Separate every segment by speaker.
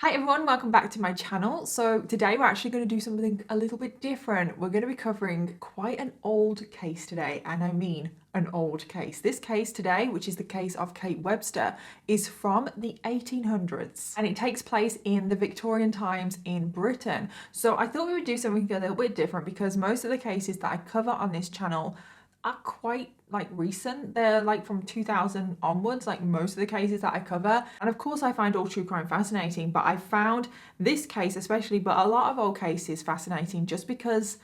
Speaker 1: Hi everyone, welcome back to my channel. So today we're actually going to do something a little bit different. We're going to be covering quite an old case today, and I mean an old case. This case today, which is the case of Kate Webster, is from the 1800s and it takes place in the Victorian times in Britain. So I thought we would do something a little bit different because most of the cases that I cover on this channel are quite recent. They're from 2000 onwards, like most of the cases that I cover. And of course I find all true crime fascinating, but I found this case especially, but a lot of old cases fascinating just because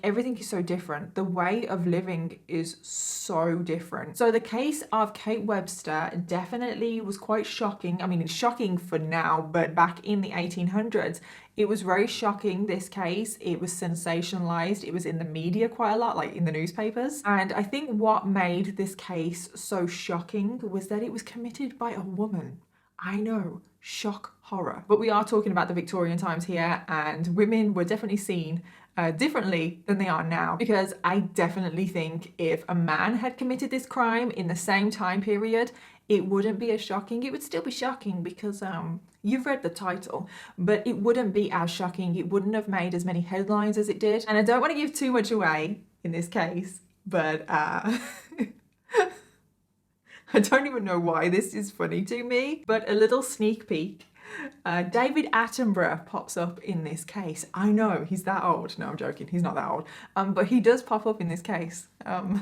Speaker 1: everything is so different. The way of living is so different. So the case of Kate Webster definitely was quite shocking. I mean, it's shocking for now, but back in the 1800s, it was very shocking, this case. It was sensationalized. It was in the media quite a lot, in the newspapers. And I think what made this case so shocking was that it was committed by a woman. I know, shock horror. But we are talking about the Victorian times here, and women were definitely seen differently than they are now, because I definitely think if a man had committed this crime in the same time period, it wouldn't be as shocking. It would still be shocking because you've read the title, but it wouldn't be as shocking. It wouldn't have made as many headlines as it did. And I don't want to give too much away in this case, but I don't even know why this is funny to me, but a little sneak peek. David Attenborough pops up in this case. I know, he's that old. No, I'm joking. He's not that old. But he does pop up in this case. And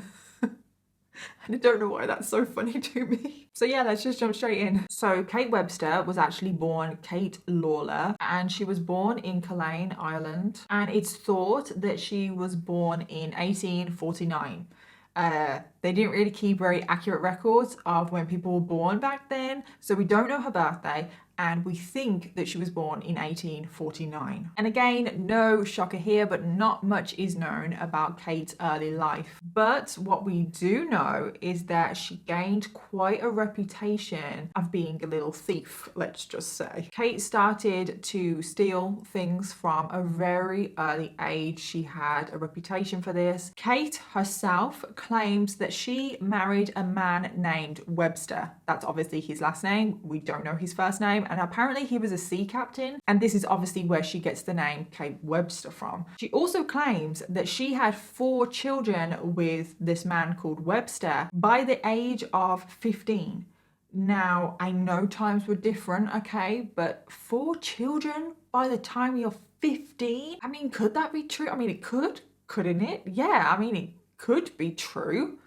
Speaker 1: I don't know why that's so funny to me. So yeah, let's just jump straight in. So Kate Webster was actually born Kate Lawler, and she was born in Culzean, Ireland. And it's thought that she was born in 1849. They didn't really keep very accurate records of when people were born back then, so we don't know her birthday, and we think that she was born in 1849. And again, no shocker here, but not much is known about Kate's early life. But what we do know is that she gained quite a reputation of being a little thief, let's just say. Kate started to steal things from a very early age. She had a reputation for this. Kate herself claims that she married a man named Webster. That's obviously his last name. We don't know his first name. And apparently he was a sea captain. And this is obviously where she gets the name Kate Webster from. She also claims that she had 4 children with this man called Webster by the age of 15. Now, I know times were different, okay, but 4 children by the time you're 15? I mean, could that be true? I mean, it could, couldn't it? Yeah, I mean, it could be true.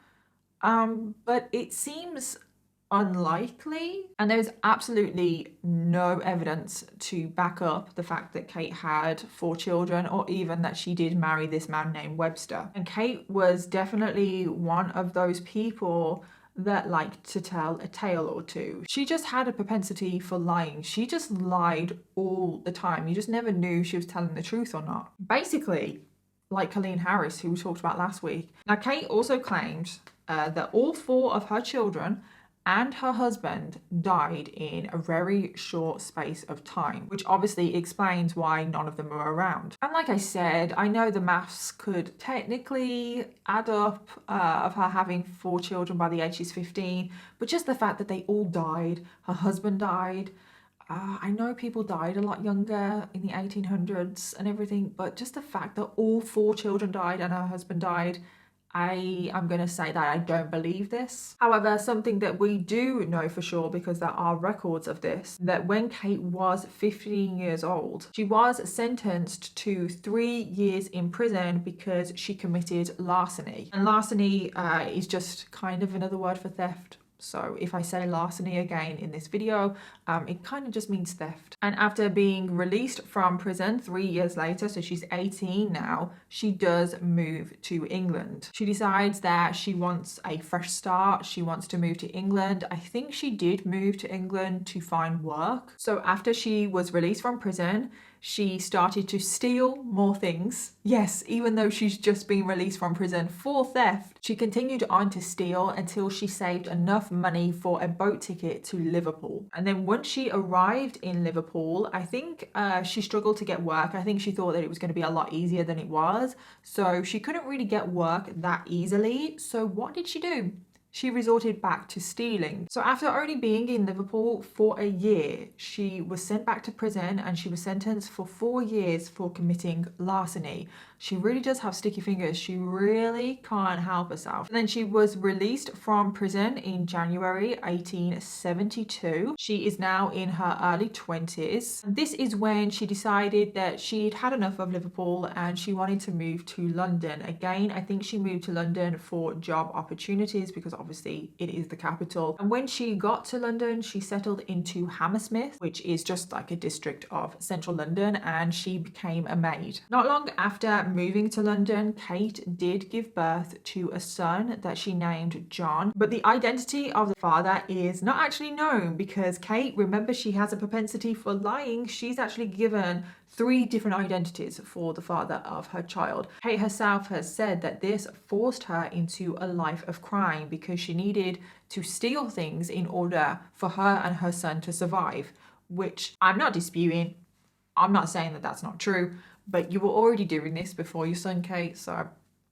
Speaker 1: But it seems unlikely, and there's absolutely no evidence to back up the fact that Kate had 4 children, or even that she did marry this man named Webster. And Kate was definitely one of those people that liked to tell a tale or two. She just had a propensity for lying. She just lied all the time. You just never knew she was telling the truth or not. Basically, like Colleen Harris, who we talked about last week. Now, Kate also claims that all 4 of her children and her husband died in a very short space of time, which obviously explains why none of them were around. And like I said, I know the maths could technically add up of her having 4 children by the age she's 15, but just the fact that they all died, her husband died, I know people died a lot younger in the 1800s and everything, but just the fact that all 4 children died and her husband died, I'm going to say that I don't believe this. However, something that we do know for sure, because there are records of this, that when Kate was 15 years old, she was sentenced to 3 years in prison because she committed larceny. And larceny is just kind of another word for theft. So if I say larceny again in this video, it kind of just means theft. And after being released from prison 3 years later, so she's 18 now, she does move to England. She decides that she wants a fresh start. She wants to move to England. I think she did move to England to find work. So after she was released from prison, she started to steal more things. Yes, even though she's just been released from prison for theft, she continued on to steal until she saved enough money for a boat ticket to Liverpool. And then once she arrived in Liverpool, I think she struggled to get work. I think she thought that it was going to be a lot easier than it was. So she couldn't really get work that easily. So what did she do? she resorted back to stealing. So after only being in Liverpool for a year, she was sent back to prison and she was sentenced for 4 years for committing larceny. She really does have sticky fingers. She really can't help herself. And then she was released from prison in January 1872. She is now in her early 20s. And this is when she decided that she'd had enough of Liverpool and she wanted to move to London. Again, I think she moved to London for job opportunities because obviously it is the capital. And when she got to London, she settled into Hammersmith, which is just like a district of central London, and she became a maid. Not long after moving to London, Kate did give birth to a son that she named John, but the identity of the father is not actually known because Kate, remember, she has a propensity for lying. She's actually given 3 different identities for the father of her child. Kate herself has said that this forced her into a life of crime because she needed to steal things in order for her and her son to survive, which I'm not disputing. I'm not saying that that's not true, but you were already doing this before your son, Kate, so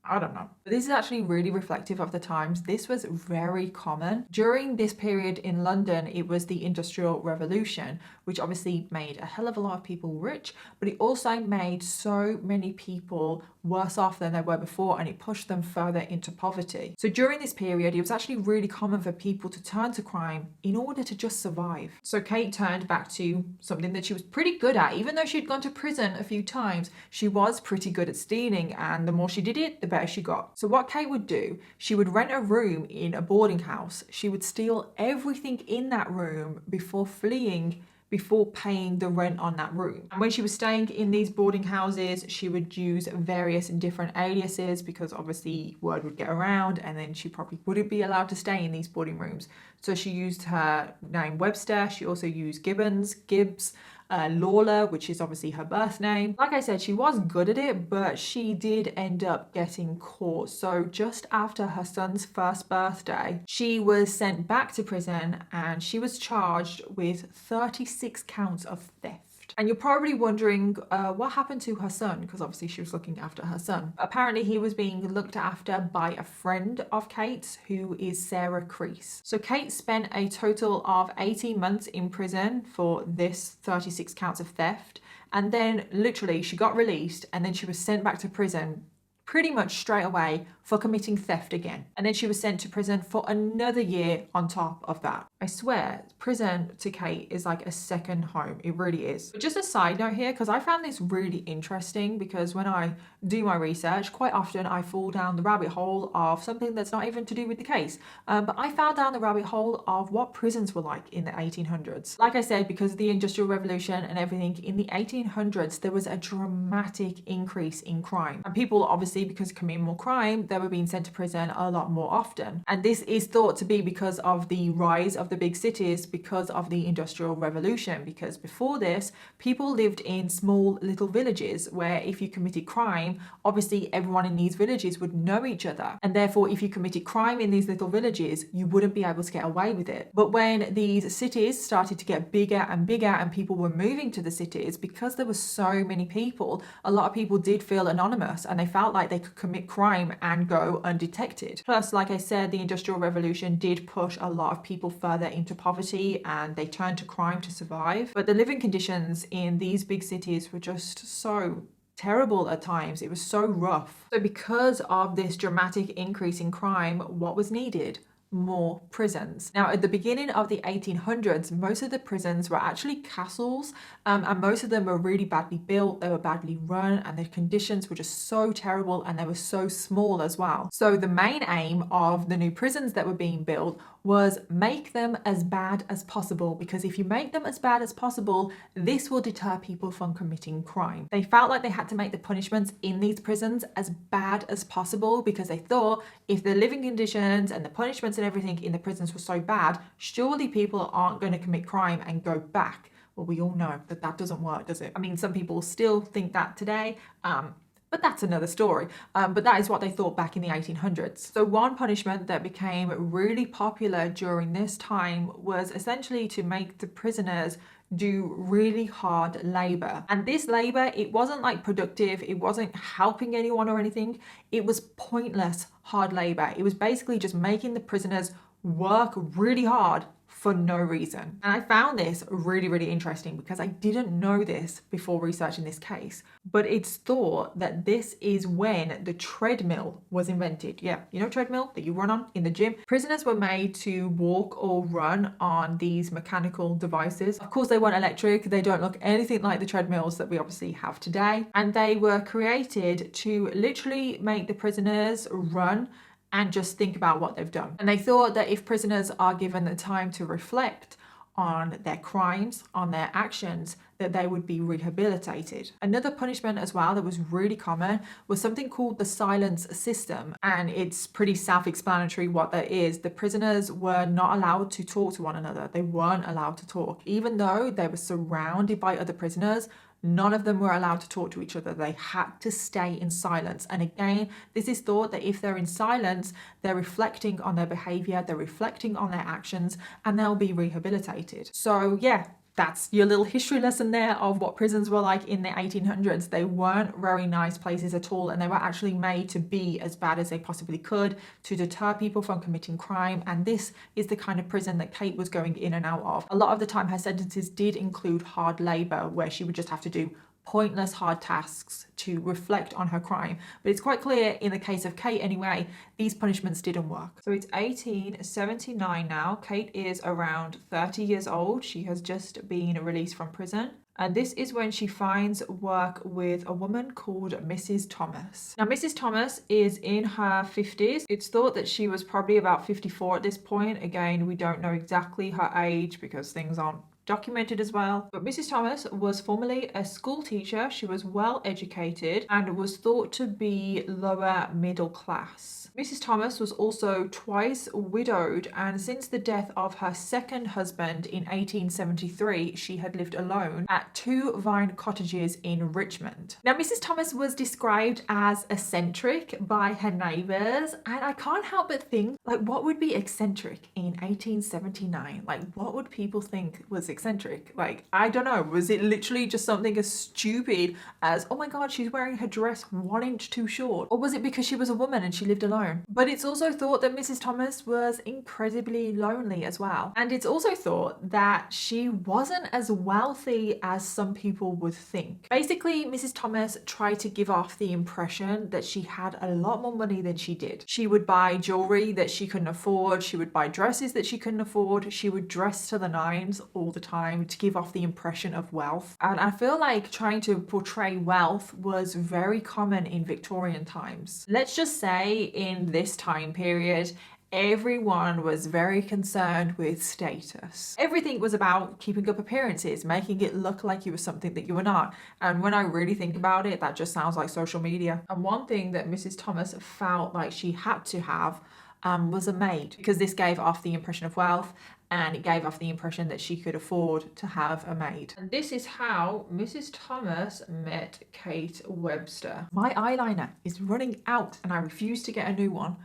Speaker 1: I don't know. But this is actually really reflective of the times. This was very common. During this period in London, it was the Industrial Revolution, which obviously made a hell of a lot of people rich, but it also made so many people worse off than they were before, and it pushed them further into poverty. So during this period, it was actually really common for people to turn to crime in order to just survive. So Kate turned back to something that she was pretty good at. Even though she'd gone to prison a few times, she was pretty good at stealing, and the more she did it, the better she got. So what Kate would do, she would rent a room in a boarding house. She would steal everything in that room before fleeing, before paying the rent on that room. And when she was staying in these boarding houses, she would use various different aliases because obviously word would get around and then she probably wouldn't be allowed to stay in these boarding rooms. So she used her name Webster. She also used Gibbs, Lawler, which is obviously her birth name. Like I said, she was good at it, but she did end up getting caught. So just after her son's first birthday, she was sent back to prison and she was charged with 36 counts of theft. And you're probably wondering what happened to her son, because obviously she was looking after her son. Apparently he was being looked after by a friend of Kate's who is Sarah Creese. So Kate spent a total of 18 months in prison for this 36 counts of theft. And then literally she got released and then she was sent back to prison pretty much straight away for committing theft again. And then she was sent to prison for another year on top of that. I swear, prison to Kate is like a second home. It really is. But just a side note here, because I found this really interesting, because when I do my research, quite often I fall down the rabbit hole of something that's not even to do with the case. But I fell down the rabbit hole of what prisons were like in the 1800s. Like I said, because of the Industrial Revolution and everything, in the 1800s, there was a dramatic increase in crime. And people, obviously, because of committing more crime, they were being sent to prison a lot more often. And this is thought to be because of the rise of the big cities, because of the Industrial Revolution. Because before this, people lived in small little villages where if you committed crime, obviously everyone in these villages would know each other. And therefore, if you committed crime in these little villages, you wouldn't be able to get away with it. But when these cities started to get bigger and bigger and people were moving to the cities, because there were so many people, a lot of people did feel anonymous and they felt like they could commit crime and go undetected. Plus, like I said, the Industrial Revolution did push a lot of people further into poverty and they turned to crime to survive. But the living conditions in these big cities were just so terrible at times. It was so rough. So because of this dramatic increase in crime, what was needed? More prisons. Now, at the beginning of the 1800s, most of the prisons were actually castles, and most of them were really badly built, they were badly run, and the conditions were just so terrible, and they were so small as well. So the main aim of the new prisons that were being built was make them as bad as possible, because if you make them as bad as possible, this will deter people from committing crime. They felt like they had to make the punishments in these prisons as bad as possible, because they thought if the living conditions and the punishments and everything in the prisons were so bad, surely people aren't going to commit crime and go back. Well, we all know that that doesn't work, does it? I mean, some people still think that today, but that's another story. But that is what they thought back in the 1800s. So one punishment that became really popular during this time was essentially to make the prisoners do really hard labor. And this labor, it wasn't like productive, it wasn't helping anyone or anything. It was pointless hard labor. It was basically just making the prisoners work really hard for no reason. And I found this really, really interesting because I didn't know this before researching this case, but it's thought that this is when the treadmill was invented. Yeah, you know, treadmill that you run on in the gym. Prisoners were made to walk or run on these mechanical devices. Of course, they weren't electric. They don't look anything like the treadmills that we obviously have today. And they were created to literally make the prisoners run and just think about what they've done. And they thought that if prisoners are given the time to reflect on their crimes, on their actions, that they would be rehabilitated. Another punishment as well that was really common was something called the silence system. And it's pretty self-explanatory what that is. The prisoners were not allowed to talk to one another. They weren't allowed to talk. Even though they were surrounded by other prisoners, none of them were allowed to talk to each other. They had to stay in silence. And again, this is thought that if they're in silence, they're reflecting on their behavior, they're reflecting on their actions, and they'll be rehabilitated. So yeah, that's your little history lesson there of what prisons were like in the 1800s. They weren't very nice places at all, and they were actually made to be as bad as they possibly could to deter people from committing crime. And this is the kind of prison that Kate was going in and out of. A lot of the time her sentences did include hard labor, where she would just have to do pointless hard tasks to reflect on her crime. But it's quite clear in the case of Kate anyway, these punishments didn't work. So it's 1879 now. Kate is around 30 years old. She has just been released from prison. And this is when she finds work with a woman called Mrs. Thomas. Now, Mrs. Thomas is in her 50s. It's thought that she was probably about 54 at this point. Again, we don't know exactly her age because things aren't documented as well. But Mrs. Thomas was formerly a school teacher. She was well educated and was thought to be lower middle class. Mrs. Thomas was also twice widowed, and since the death of her second husband in 1873, she had lived alone at 2 Vine cottages in Richmond. Now, Mrs. Thomas was described as eccentric by her neighbours, and I can't help but think, like, what would be eccentric in 1879? Like, what would people think was eccentric? Like, I don't know. Was it literally just something as stupid as, oh my God, she's wearing her dress 1 inch too short? Or was it because she was a woman and she lived alone? But it's also thought that Mrs. Thomas was incredibly lonely as well. And it's also thought that she wasn't as wealthy as some people would think. Basically, Mrs. Thomas tried to give off the impression that she had a lot more money than she did. She would buy jewelry that she couldn't afford. She would buy dresses that she couldn't afford. She would dress to the nines all the time to give off the impression of wealth. And I feel like trying to portray wealth was very common in Victorian times. Let's just say in this time period, everyone was very concerned with status. Everything was about keeping up appearances, making it look like you were something that you were not. And when I really think about it, that just sounds like social media. And one thing that Mrs. Thomas felt like she had to have was a maid, because this gave off the impression of wealth, and it gave off the impression that she could afford to have a maid. And this is how Mrs. Thomas met Kate Webster. My eyeliner is running out and I refuse to get a new one.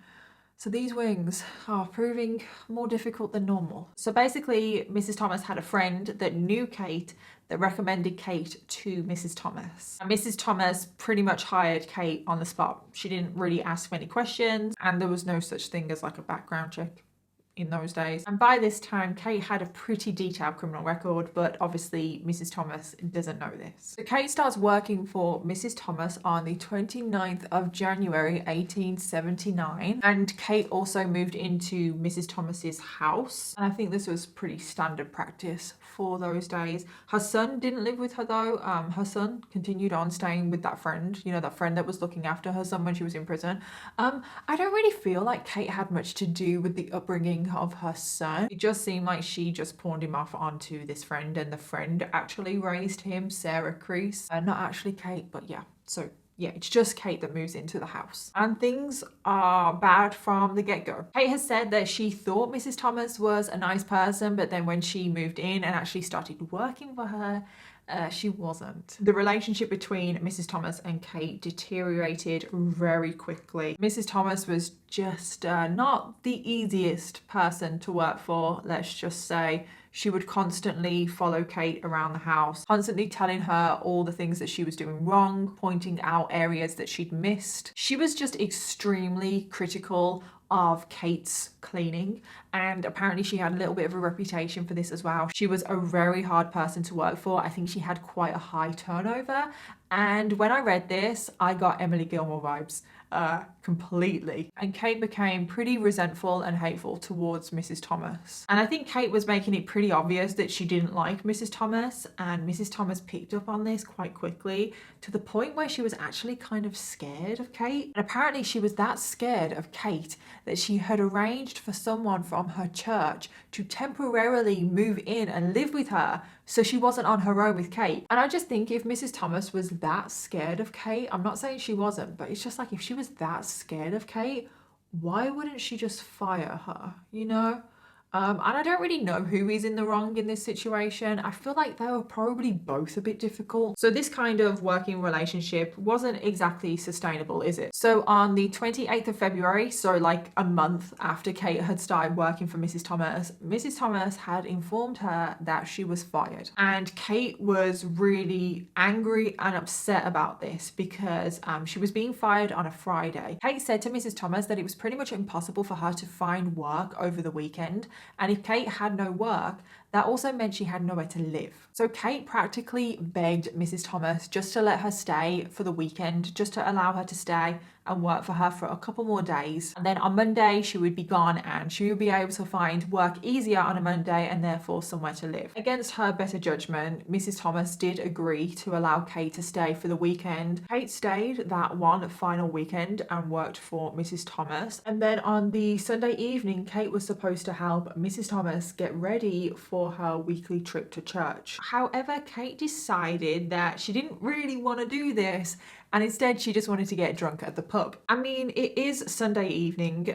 Speaker 1: So these wings are proving more difficult than normal. So basically, Mrs. Thomas had a friend that knew Kate that recommended Kate to Mrs. Thomas. And Mrs. Thomas pretty much hired Kate on the spot. She didn't really ask many questions, and there was no such thing as like a background check in those days. And by this time, Kate had a pretty detailed criminal record, but obviously Mrs. Thomas doesn't know this. So Kate starts working for Mrs. Thomas on the 29th of January 1879, and Kate also moved into Mrs. Thomas's house, and I think this was pretty standard practice for those days. Her son didn't live with her though. Her son continued on staying with that friend, you know, that friend that was looking after her son when she was in prison. I don't really feel like Kate had much to do with the upbringing of her son. It just seemed like she just pawned him off onto this friend, and the friend actually raised him, Sarah Crease. Not actually Kate, but yeah. So yeah, it's just Kate that moves into the house. And things are bad from the get-go. Kate has said that she thought Mrs. Thomas was a nice person, but then when she moved in and actually started working for her, she wasn't. The relationship between Mrs. Thomas and Kate deteriorated very quickly. Mrs. Thomas was just not the easiest person to work for, let's just say. She would constantly follow Kate around the house, constantly telling her all the things that she was doing wrong, pointing out areas that she'd missed. She was just extremely critical of Kate's cleaning, and apparently she had a little bit of a reputation for this as well. She was a very hard person to work for. I think she had quite a high turnover, and when I read this, I got Emily Gilmore vibes. Completely. And Kate became pretty resentful and hateful towards Mrs. Thomas. And I think Kate was making it pretty obvious that she didn't like Mrs. Thomas, and Mrs. Thomas picked up on this quite quickly to the point where she was actually kind of scared of Kate. And apparently she was that scared of Kate that she had arranged for someone from her church to temporarily move in and live with her so she wasn't on her own with Kate. And I just think if Mrs. Thomas was that scared of Kate, I'm not saying she wasn't, but it's just like if she was that scared of Kate, why wouldn't she just fire her, you know? And I don't really know who is in the wrong in this situation. I feel like they were probably both a bit difficult. So this kind of working relationship wasn't exactly sustainable, is it? So on the 28th of February, so like a month after Kate had started working for Mrs. Thomas had informed her that she was fired. And Kate was really angry and upset about this because she was being fired on a Friday. Kate said to Mrs. Thomas that it was pretty much impossible for her to find work over the weekend. And if Kate had no work, that also meant she had nowhere to live. So Kate practically begged Mrs. Thomas just to let her stay for the weekend, just to allow her to stay and work for her for a couple more days. And then on Monday, she would be gone and she would be able to find work easier on a Monday and therefore somewhere to live. Against her better judgment, Mrs. Thomas did agree to allow Kate to stay for the weekend. Kate stayed that one final weekend and worked for Mrs. Thomas. And then on the Sunday evening, Kate was supposed to help Mrs. Thomas get ready for her weekly trip to church. However, Kate decided that she didn't really want to do this, and instead she just wanted to get drunk at the pub. I mean, it is Sunday evening.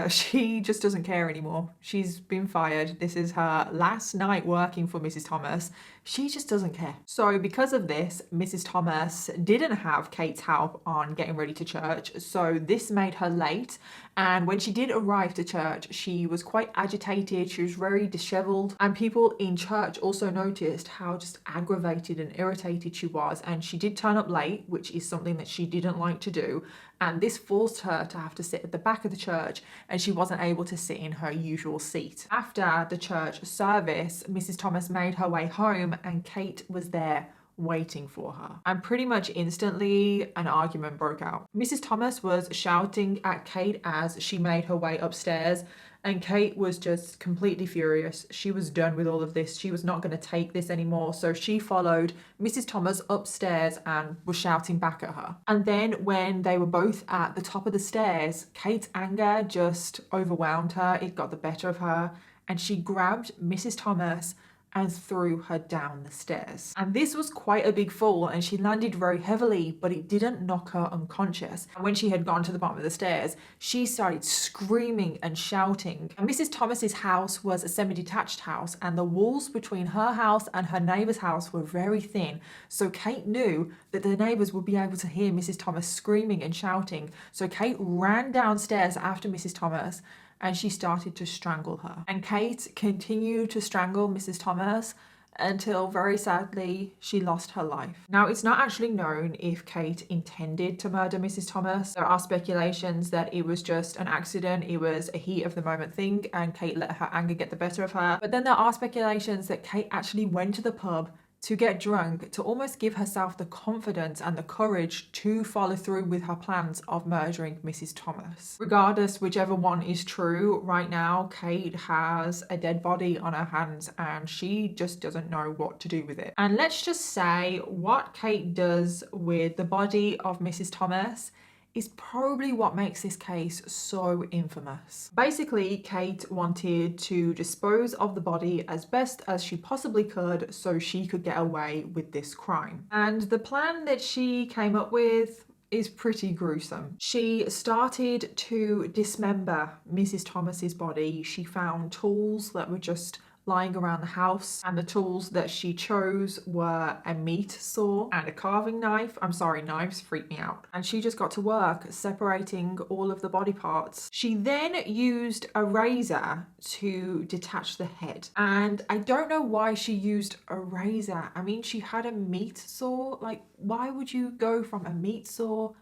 Speaker 1: She just doesn't care anymore. She's been fired. This is her last night working for Mrs. Thomas. She just doesn't care. So because of this, Mrs. Thomas didn't have Kate's help on getting ready to church, so this made her late. And when she did arrive to church, she was quite agitated. She was very disheveled, and people in church also noticed how just aggravated and irritated she was. And she did turn up late, which is something that she didn't like to do. And this forced her to have to sit at the back of the church, and she wasn't able to sit in her usual seat. After the church service, Mrs. Thomas made her way home, and Kate was there waiting for her. And pretty much instantly, an argument broke out. Mrs. Thomas was shouting at Kate as she made her way upstairs, and Kate was just completely furious. She was done with all of this. She was not going to take this anymore. So she followed Mrs. Thomas upstairs and was shouting back at her. And then when they were both at the top of the stairs, Kate's anger just overwhelmed her. It got the better of her, and she grabbed Mrs. Thomas and threw her down the stairs. And this was quite a big fall, and she landed very heavily, but it didn't knock her unconscious. And when she had gone to the bottom of the stairs, she started screaming and shouting. And Mrs. Thomas's house was a semi-detached house, and the walls between her house and her neighbour's house were very thin. So Kate knew that the neighbours would be able to hear Mrs. Thomas screaming and shouting. So Kate ran downstairs after Mrs. Thomas, and she started to strangle her. And Kate continued to strangle Mrs. Thomas until, very sadly, she lost her life. Now, it's not actually known if Kate intended to murder Mrs. Thomas. There are speculations that it was just an accident, it was a heat of the moment thing, and Kate let her anger get the better of her. But then there are speculations that Kate actually went to the pub to get drunk, to almost give herself the confidence and the courage to follow through with her plans of murdering Mrs. Thomas. Regardless, whichever one is true, right now, Kate has a dead body on her hands and she just doesn't know what to do with it. And let's just say what Kate does with the body of Mrs. Thomas is probably what makes this case so infamous. Basically, Kate wanted to dispose of the body as best as she possibly could so she could get away with this crime. And the plan that she came up with is pretty gruesome. She started to dismember Mrs. Thomas's body. She found tools that were just lying around the house, and the tools that she chose were a meat saw and a carving knife. I'm sorry, knives freak me out. And she just got to work separating all of the body parts. She then used a razor to detach the head. And I don't know why she used a razor. I mean, she had a meat saw. Like, why would you go from a meat saw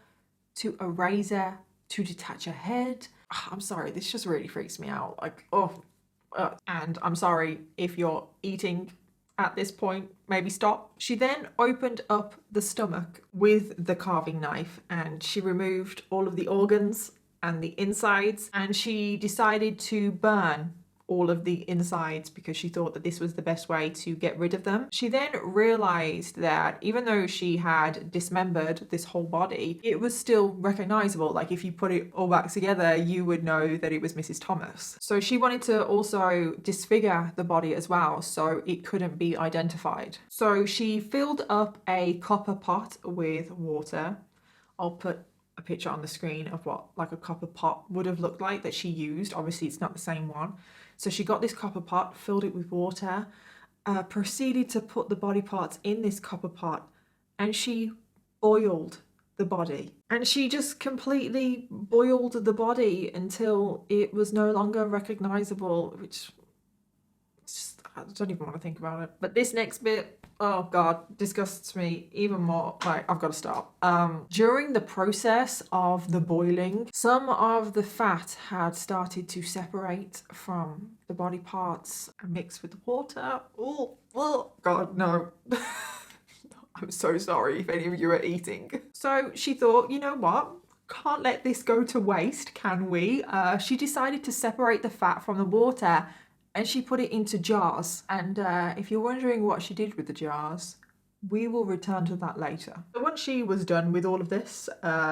Speaker 1: to a razor to detach a head? I'm sorry, this just really freaks me out. Like, and I'm sorry if you're eating at this point, maybe stop. She then opened up the stomach with the carving knife and she removed all of the organs and the insides, and she decided to burn all of the insides because she thought that this was the best way to get rid of them. She then realized that even though she had dismembered this whole body, it was still recognizable. Like, if you put it all back together, you would know that it was Mrs. Thomas. So she wanted to also disfigure the body as well, so it couldn't be identified. So she filled up a copper pot with water. I'll put a picture on the screen of what like a copper pot would have looked like that she used. Obviously it's not the same one. So she got this copper pot, filled it with water, proceeded to put the body parts in this copper pot, and she boiled the body. And she just completely boiled the body until it was no longer recognizable, which just, I don't even want to think about it. But this next bit, oh God, disgusts me even more. Like, I've got to stop. During the process of the boiling, some of the fat had started to separate from the body parts and mix with the water. Oh God, no. I'm so sorry if any of you are eating. So she thought, you know what? Can't let this go to waste, can we? She decided to separate the fat from the water, and she put it into jars. And if you're wondering what she did with the jars, we will return to that later. So once she was done with all of this,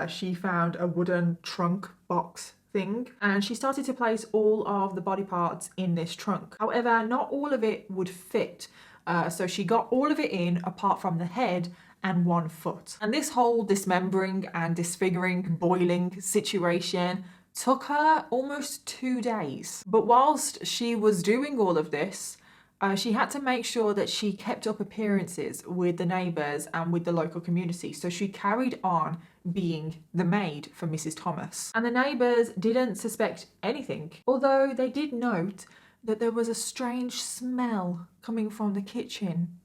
Speaker 1: she found a wooden trunk box thing, and she started to place all of the body parts in this trunk. However, not all of it would fit. So she got all of it in apart from the head and one foot. And this whole dismembering and disfiguring, boiling situation took her almost 2 days. But whilst she was doing all of this, she had to make sure that she kept up appearances with the neighbours and with the local community. So she carried on being the maid for Mrs. Thomas. And the neighbours didn't suspect anything, although they did note that there was a strange smell coming from the kitchen.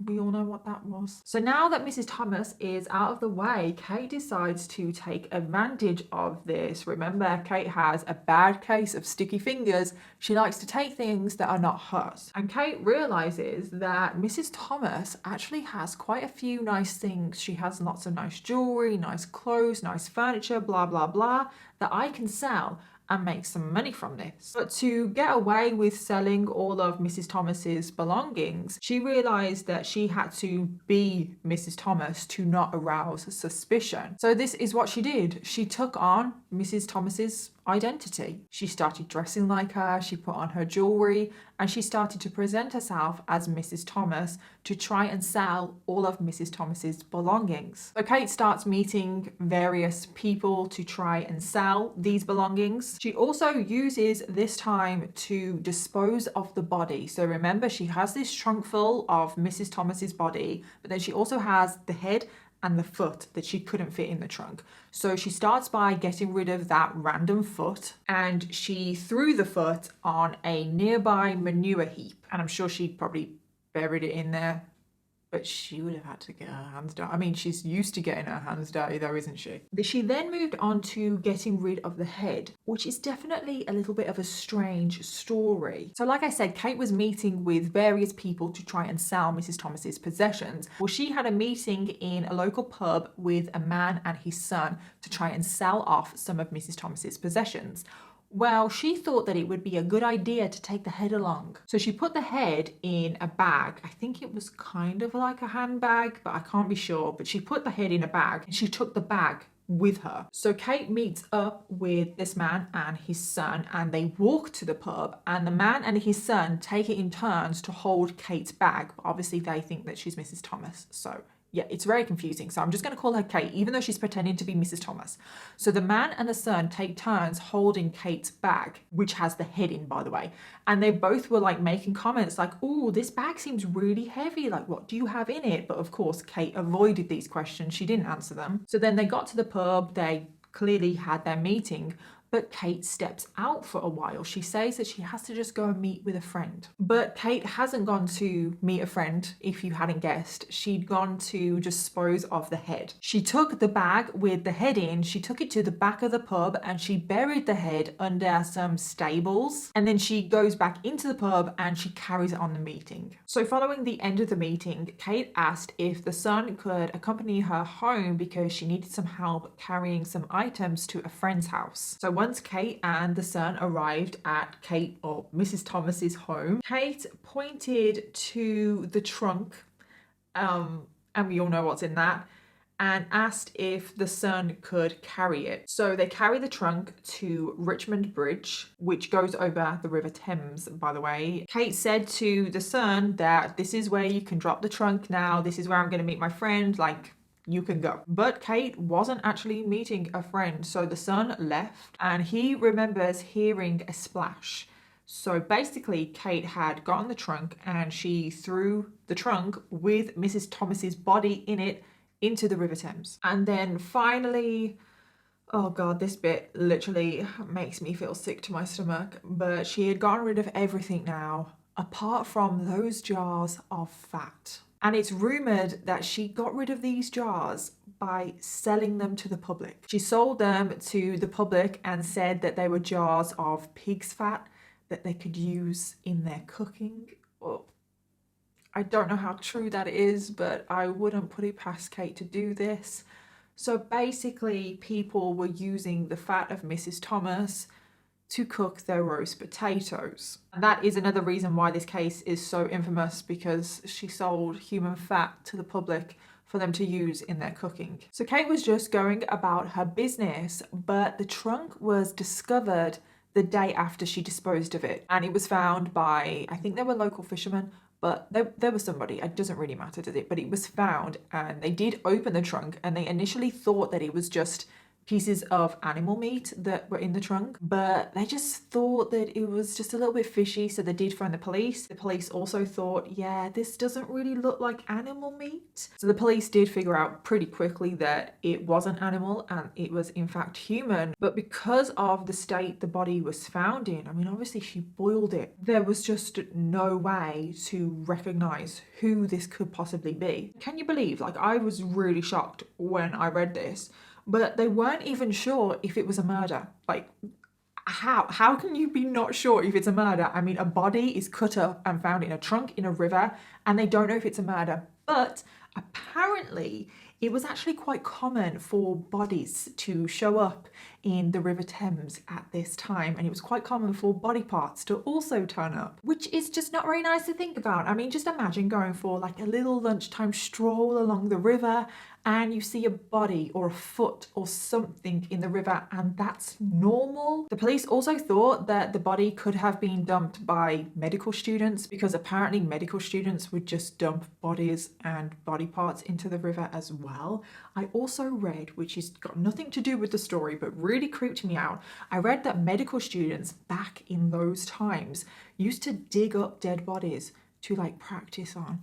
Speaker 1: We all know what that was. So now that Mrs. Thomas is out of the way, Kate decides to take advantage of this. Remember, Kate has a bad case of sticky fingers. She likes to take things that are not hers. And Kate realizes that Mrs. Thomas actually has quite a few nice things. She has lots of nice jewelry, nice clothes, nice furniture, blah, blah, blah, that I can sell and make some money from this. But to get away with selling all of Mrs. Thomas's belongings, she realized that she had to be Mrs. Thomas to not arouse suspicion. So this is what she did. She took on Mrs. Thomas's identity. She started dressing like her, she put on her jewelry, and she started to present herself as Mrs. Thomas to try and sell all of Mrs. Thomas's belongings. So Kate starts meeting various people to try and sell these belongings. She also uses this time to dispose of the body. So remember, she has this trunk full of Mrs. Thomas's body, but then she also has the head and the foot that she couldn't fit in the trunk. So she starts by getting rid of that random foot, and she threw the foot on a nearby manure heap. And I'm sure she probably buried it in there, but she would have had to get her hands dirty. I mean, she's used to getting her hands dirty though, isn't she? She then moved on to getting rid of the head, which is definitely a little bit of a strange story. So like I said, Kate was meeting with various people to try and sell Mrs. Thomas's possessions. Well, she had a meeting in a local pub with a man and his son to try and sell off some of Mrs. Thomas's possessions. Well, she thought that it would be a good idea to take the head along. So she put the head in a bag. I think it was kind of like a handbag, but I can't be sure. But she put the head in a bag and she took the bag with her. So Kate meets up with this man and his son, and they walk to the pub, and the man and his son take it in turns to hold Kate's bag. But obviously they think that she's Mrs. Thomas, so Yeah, it's very confusing. So I'm just going to call her Kate, even though she's pretending to be Mrs. Thomas. So the man and the son take turns holding Kate's bag, which has the head in, by the way. And they both were like making comments like, oh, this bag seems really heavy. Like, what do you have in it? But of course, Kate avoided these questions. She didn't answer them. So then they got to the pub. They clearly had their meeting. But Kate steps out for a while. She says that she has to just go and meet with a friend. But Kate hasn't gone to meet a friend, if you hadn't guessed. She'd gone to dispose of the head. She took the bag with the head in, she took it to the back of the pub and she buried the head under some stables. And then she goes back into the pub and she carries on the meeting. So following the end of the meeting, Kate asked if the son could accompany her home because she needed some help carrying some items to a friend's house. So once Kate and the son arrived at Kate or Mrs. Thomas's home, Kate pointed to the trunk, and we all know what's in that, and asked if the son could carry it. So they carry the trunk to Richmond Bridge, which goes over the River Thames, by the way. Kate said to the son that this is where you can drop the trunk now, this is where I'm going to meet my friend, like, you can go. But Kate wasn't actually meeting a friend, so the son left and he remembers hearing a splash. So basically Kate had gotten the trunk and she threw the trunk with Mrs. Thomas's body in it into the River Thames. And then finally, oh God, this bit literally makes me feel sick to my stomach, but she had gotten rid of everything now, apart from those jars of fat. And it's rumoured that she got rid of these jars by selling them to the public. She sold them to the public and said that they were jars of pig's fat that they could use in their cooking. Well, I don't know how true that is, but I wouldn't put it past Kate to do this. So basically, people were using the fat of Mrs. Thomas to cook their roast potatoes. And that is another reason why this case is so infamous, because she sold human fat to the public for them to use in their cooking. So Kate was just going about her business, but the trunk was discovered the day after she disposed of it. And it was found by, I think they were local fishermen, but there was somebody, it doesn't really matter, does it? But it was found and they did open the trunk and they initially thought that it was just pieces of animal meat that were in the trunk, but they just thought that it was just a little bit fishy, so they did phone the police. The police also thought, yeah, this doesn't really look like animal meat. So the police did figure out pretty quickly that it wasn't animal and it was in fact human, but because of the state the body was found in, I mean, obviously she boiled it, there was just no way to recognize who this could possibly be. Can you believe, like, I was really shocked when I read this, but they weren't even sure if it was a murder. Like, how can you be not sure if it's a murder? I mean, a body is cut up and found in a trunk in a river, and they don't know if it's a murder. But apparently, it was actually quite common for bodies to show up in the River Thames at this time, and it was quite common for body parts to also turn up, which is just not very nice to think about. I mean, just imagine going for like a little lunchtime stroll along the river and you see a body or a foot or something in the river, and that's normal. The police also thought that the body could have been dumped by medical students, because apparently medical students would just dump bodies and body parts into the river as well. I also read, which has got nothing to do with the story but really creeped me out, I read that medical students back in those times used to dig up dead bodies to like practice on.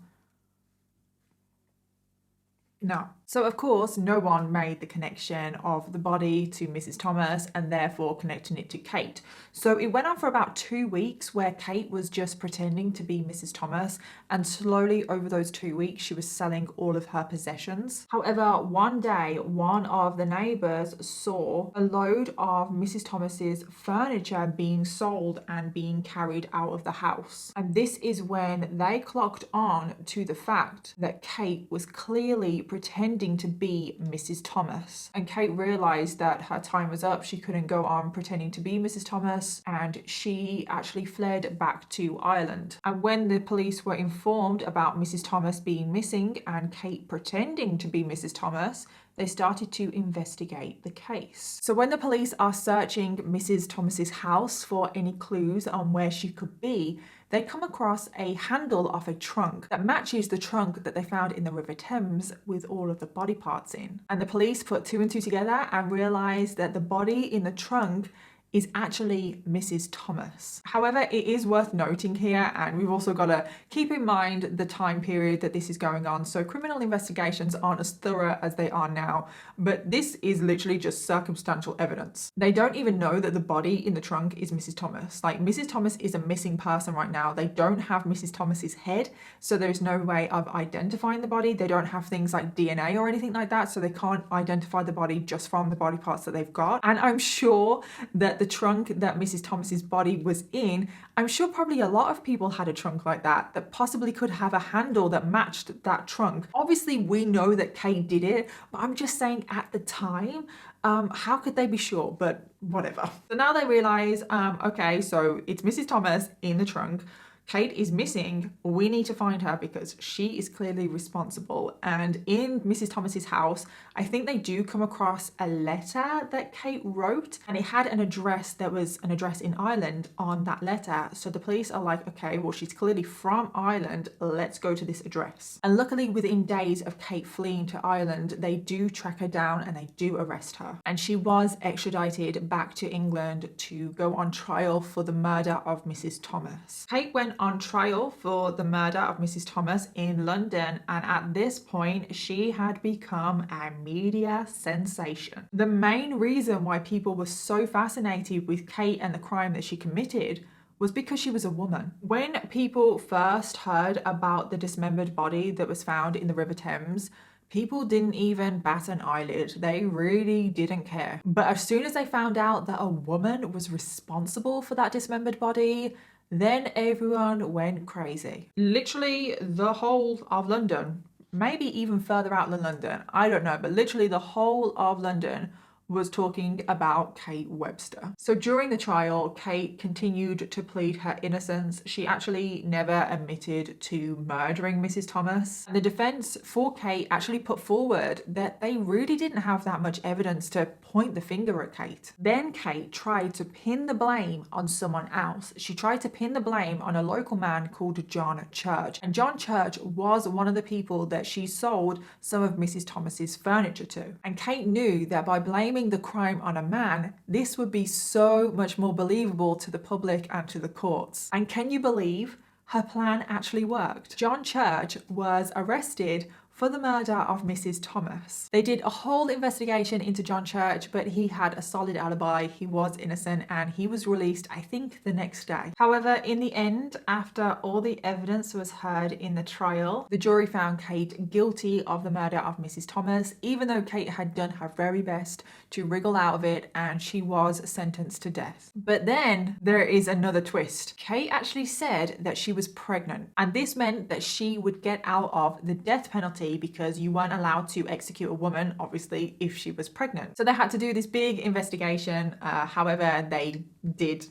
Speaker 1: No. So of course, no one made the connection of the body to Mrs. Thomas and therefore connecting it to Kate. So it went on for about 2 weeks where Kate was just pretending to be Mrs. Thomas, and slowly over those 2 weeks, she was selling all of her possessions. However, one day, one of the neighbors saw a load of Mrs. Thomas's furniture being sold and being carried out of the house. And this is when they clocked on to the fact that Kate was clearly pretending to be Mrs. Thomas. And Kate realized that her time was up. She couldn't go on pretending to be Mrs. Thomas, and she actually fled back to Ireland. And when the police were informed about Mrs. Thomas being missing and Kate pretending to be Mrs. Thomas, they started to investigate the case. So when the police are searching Mrs. Thomas's house for any clues on where she could be, they come across a handle of a trunk that matches the trunk that they found in the River Thames with all of the body parts in. And the police put two and two together and realized that the body in the trunk is actually Mrs. Thomas. However, it is worth noting here, and we've also got to keep in mind the time period that this is going on. So criminal investigations aren't as thorough as they are now, but this is literally just circumstantial evidence. They don't even know that the body in the trunk is Mrs. Thomas. Like, Mrs. Thomas is a missing person right now. They don't have Mrs. Thomas's head, so there's no way of identifying the body. They don't have things like DNA or anything like that, so they can't identify the body just from the body parts that they've got. And I'm sure that the trunk that Mrs. Thomas's body was in, I'm sure probably a lot of people had a trunk like that possibly could have a handle that matched that trunk. Obviously, we know that Kate did it, but I'm just saying at the time, how could they be sure? But whatever. So now they realize, okay, so it's Mrs. Thomas in the trunk. Kate is missing. We need to find her because she is clearly responsible. And in Mrs. Thomas's house, I think they do come across a letter that Kate wrote, and it had an address that was an address in Ireland on that letter. So the police are like, okay, well, she's clearly from Ireland. Let's go to this address. And luckily, within days of Kate fleeing to Ireland, they do track her down and they do arrest her. And she was extradited back to England to go on trial for the murder of Mrs. Thomas. Kate went on trial for the murder of Mrs. Thomas in London, and at this point she had become a media sensation. The main reason why people were so fascinated with Kate and the crime that she committed was because she was a woman. When people first heard about the dismembered body that was found in the River Thames, people didn't even bat an eyelid. They really didn't care. But as soon as they found out that a woman was responsible for that dismembered body, then everyone went crazy. Literally the whole of London, maybe even further out than London, I don't know, but literally the whole of London was talking about Kate Webster. So during the trial, Kate continued to plead her innocence. She actually never admitted to murdering Mrs. Thomas. And the defense for Kate actually put forward that they really didn't have that much evidence to point the finger at Kate. Then Kate tried to pin the blame on someone else. She tried to pin the blame on a local man called John Church. And John Church was one of the people that she sold some of Mrs. Thomas's furniture to. And Kate knew that by blaming the crime on a man, this would be so much more believable to the public and to the courts. And can you believe her plan actually worked? John Church was arrested for the murder of Mrs. Thomas. They did a whole investigation into John Church, but he had a solid alibi. He was innocent and he was released, I think, the next day. However, in the end, after all the evidence was heard in the trial, the jury found Kate guilty of the murder of Mrs. Thomas, even though Kate had done her very best to wriggle out of it, and she was sentenced to death. But then there is another twist. Kate actually said that she was pregnant, and this meant that she would get out of the death penalty because you weren't allowed to execute a woman, obviously, if she was pregnant. So they had to do this big investigation. However, they did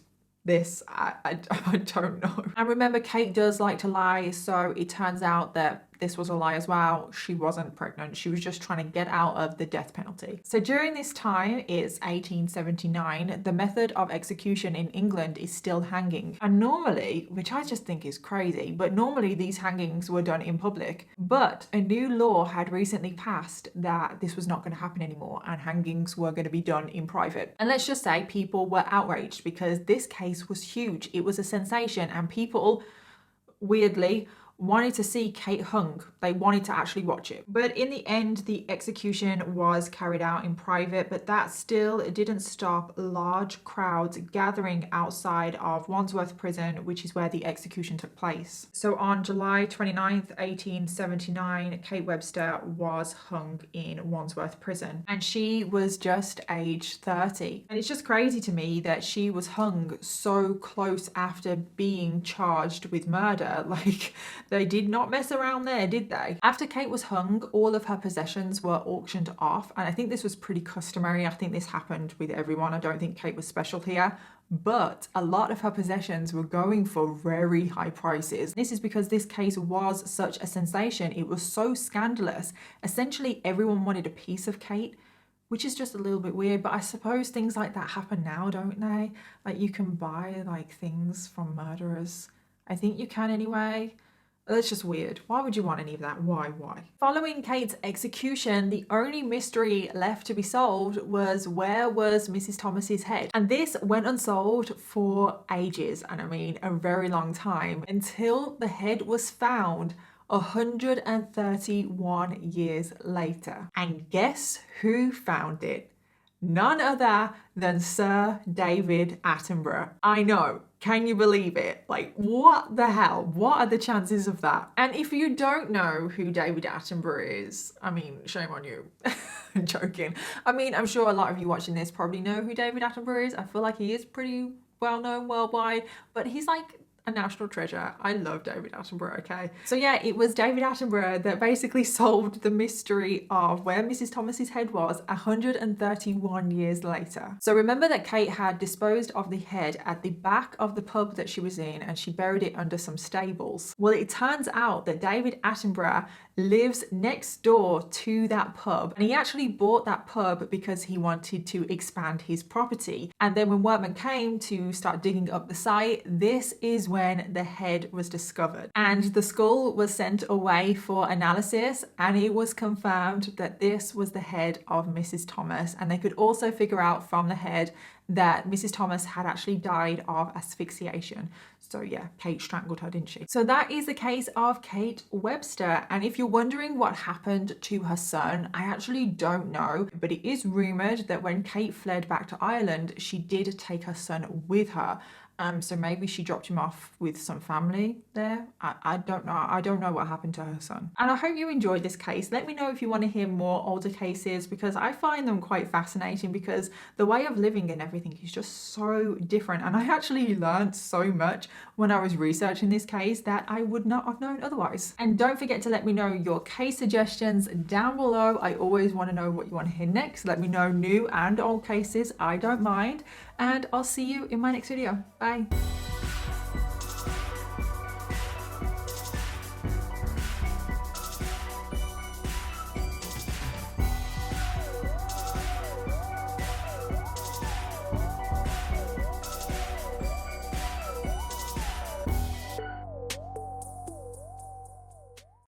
Speaker 1: this. I don't know. And remember, Kate does like to lie, so it turns out that this was a lie as well. She wasn't pregnant. She was just trying to get out of the death penalty. So during this time, it's 1879, the method of execution in England is still hanging. And normally, which I just think is crazy, but normally these hangings were done in public. But a new law had recently passed that this was not going to happen anymore and hangings were going to be done in private. And let's just say people were outraged because this case was huge. It was a sensation and people, weirdly, wanted to see Kate hung. They wanted to actually watch it. But in the end, the execution was carried out in private, but that still didn't stop large crowds gathering outside of Wandsworth Prison, which is where the execution took place. So on July 29th, 1879, Kate Webster was hung in Wandsworth Prison, and she was just age 30. And it's just crazy to me that she was hung so close after being charged with murder. Like, They did not mess around there, did they? After Kate was hung, all of her possessions were auctioned off, and I think this was pretty customary. I think this happened with everyone. I don't think Kate was special here. But a lot of her possessions were going for very high prices. This is because this case was such a sensation. It was so scandalous. Essentially, everyone wanted a piece of Kate, which is just a little bit weird. But I suppose things like that happen now, don't they? Like, you can buy like things from murderers. I think you can anyway. That's just weird. Why would you want any of that? Why? Following Kate's execution, the only mystery left to be solved was, where was Mrs. Thomas's head? And this went unsolved for ages, and I mean a very long time, until the head was found 131 years later. And guess who found it? None other than Sir David Attenborough. I know. Can you believe it? Like, what the hell? What are the chances of that? And if you don't know who David Attenborough is, I mean, shame on you. I'm joking. I mean, I'm sure a lot of you watching this probably know who David Attenborough is. I feel like he is pretty well known worldwide, but he's like a national treasure. I love David Attenborough, okay? So yeah, it was David Attenborough that basically solved the mystery of where Mrs. Thomas's head was 131 years later. So remember that Kate had disposed of the head at the back of the pub that she was in, and she buried it under some stables. Well, it turns out that David Attenborough lives next door to that pub, and he actually bought that pub because he wanted to expand his property. And then when workmen came to start digging up the site, this is when the head was discovered, and the skull was sent away for analysis, and it was confirmed that this was the head of Mrs. Thomas. And they could also figure out from the head that Mrs. Thomas had actually died of asphyxiation. So yeah, Kate strangled her, didn't she? So that is the case of Kate Webster. And if you're wondering what happened to her son, I actually don't know, but it is rumoured that when Kate fled back to Ireland, she did take her son with her. So maybe she dropped him off with some family there. I don't know. I don't know what happened to her son. And I hope you enjoyed this case. Let me know if you want to hear more older cases, because I find them quite fascinating, because the way of living and everything is just so different. And I actually learned so much when I was researching this case that I would not have known otherwise. And don't forget to let me know your case suggestions down below. I always want to know what you want to hear next. Let me know new and old cases. I don't mind. And I'll see you in my next video. Bye.